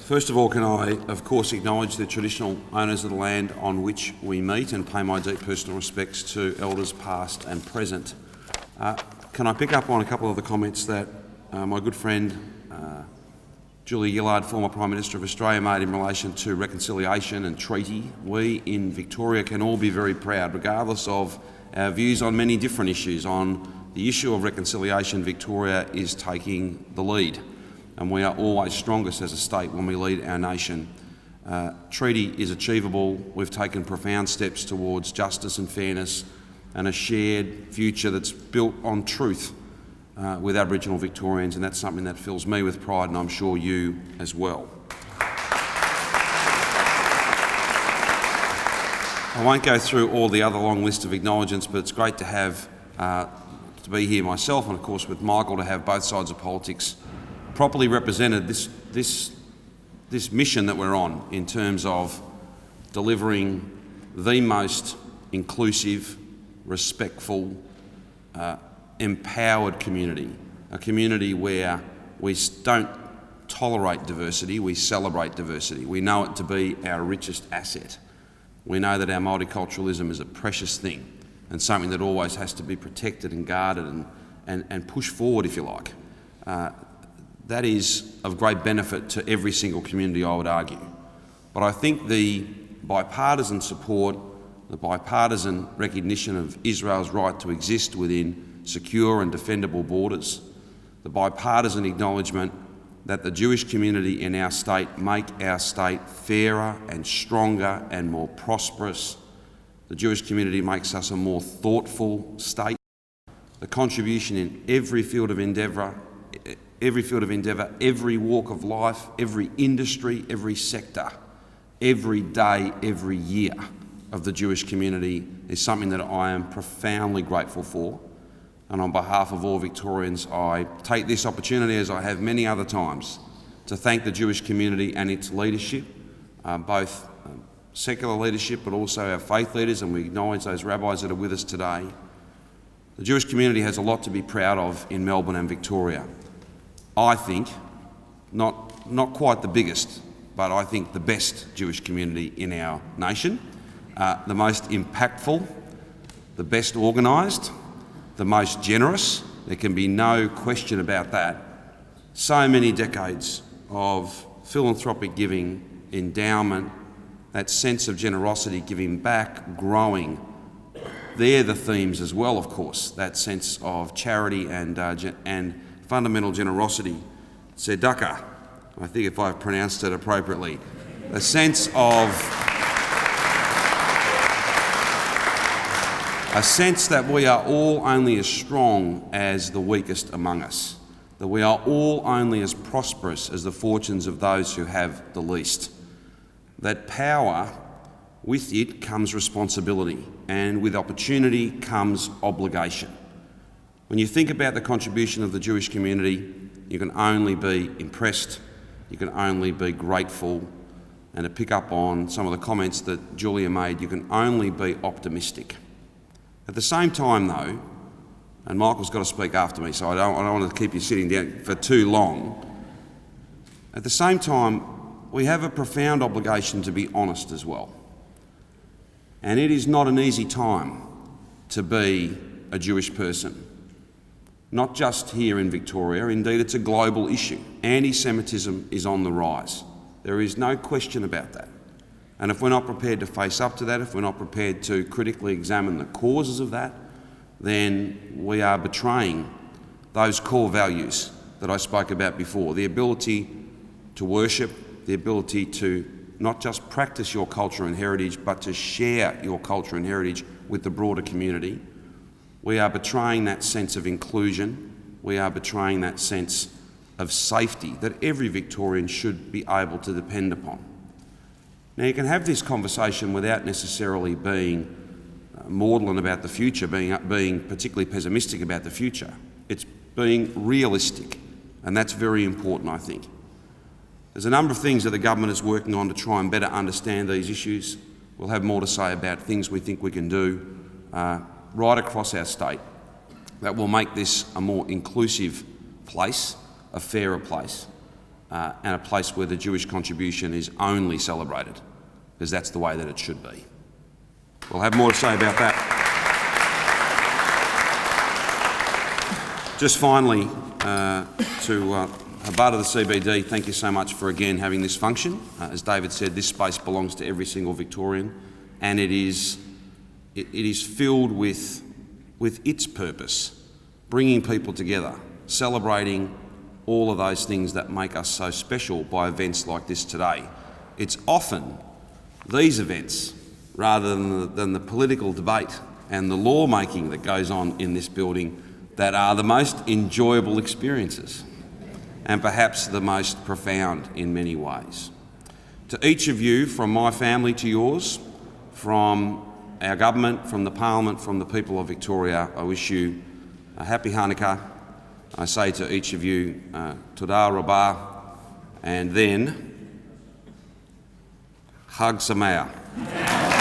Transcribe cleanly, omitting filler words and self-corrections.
First of all, can I, of course, acknowledge the traditional owners of the land on which we meet and pay my deep personal respects to Elders past and present. Can I pick up on a couple of the comments that my good friend Julia Gillard, former Prime Minister of Australia, made in relation to reconciliation and treaty? We in Victoria can all be very proud, regardless of our views on many different issues. On the issue of reconciliation, Victoria is taking the lead, and we are always strongest as a state when we lead our nation. Treaty is achievable. We've taken profound steps towards justice and fairness and a shared future that's built on truth with Aboriginal Victorians, and that's something that fills me with pride, and I'm sure you as well. I won't go through all the other long list of acknowledgements, but it's great to have to be here myself, and of course with Michael, to have both sides of politics properly represented. This mission that we're on in terms of delivering the most inclusive, respectful, empowered community, a community where we don't tolerate diversity, we celebrate diversity. We know it to be our richest asset. We know that our multiculturalism is a precious thing and something that always has to be protected and guarded and pushed forward, if you like. That is of great benefit to every single community, I would argue. But I think the bipartisan support, the bipartisan recognition of Israel's right to exist within secure and defendable borders, the bipartisan acknowledgement that the Jewish community in our state make our state fairer and stronger and more prosperous. The Jewish community makes us a more thoughtful state. The contribution in every field of endeavour, every walk of life, every industry, every sector, every day, every year of the Jewish community is something that I am profoundly grateful for. And on behalf of all Victorians, I take this opportunity, as I have many other times, to thank the Jewish community and its leadership, both secular leadership but also our faith leaders, and we acknowledge those rabbis that are with us today. The Jewish community has a lot to be proud of in Melbourne and Victoria. I think, not quite the biggest, but I think the best Jewish community in our nation, the most impactful, the best organised, the most generous. There can be no question about that. So many decades of philanthropic giving, endowment, that sense of generosity, giving back, growing. They're the themes as well, of course, that sense of charity and fundamental generosity. Tzedakah, I think if I've pronounced it appropriately. A sense that we are all only as strong as the weakest among us, that we are all only as prosperous as the fortunes of those who have the least. That power, with it comes responsibility, and with opportunity comes obligation. When you think about the contribution of the Jewish community, you can only be impressed, you can only be grateful, and to pick up on some of the comments that Julia made, you can only be optimistic. At the same time though, and Michael's got to speak after me, so I don't want to keep you sitting down for too long. At the same time, we have a profound obligation to be honest as well. And it is not an easy time to be a Jewish person. Not just here in Victoria, indeed it's a global issue. Anti-Semitism is on the rise. There is no question about that. And if we're not prepared to face up to that, if we're not prepared to critically examine the causes of that, then we are betraying those core values that I spoke about before. The ability to worship, the ability to not just practice your culture and heritage, but to share your culture and heritage with the broader community. We are betraying that sense of inclusion. We are betraying that sense of safety that every Victorian should be able to depend upon. Now, you can have this conversation without necessarily being maudlin about the future, being particularly pessimistic about the future. It's being realistic, and that's very important, I think. There's a number of things that the government is working on to try and better understand these issues. We'll have more to say about things we think we can do right across our state that will make this a more inclusive place, a fairer place. and a place where the Jewish contribution is only celebrated, because that's the way that it should be. We'll have more to say about that. Just finally, to Habad of the CBD, thank you so much for again having this function. As David said, this space belongs to every single Victorian, and it is filled with its purpose, bringing people together, celebrating all of those things that make us so special by events like this today. It's often these events, rather than the political debate and the law-making that goes on in this building, that are the most enjoyable experiences and perhaps the most profound in many ways. To each of you, from my family to yours, from our government, from the Parliament, from the people of Victoria, I wish you a happy Hanukkah. I say to each of you, Toda Rabbah, and then Chag Sameach.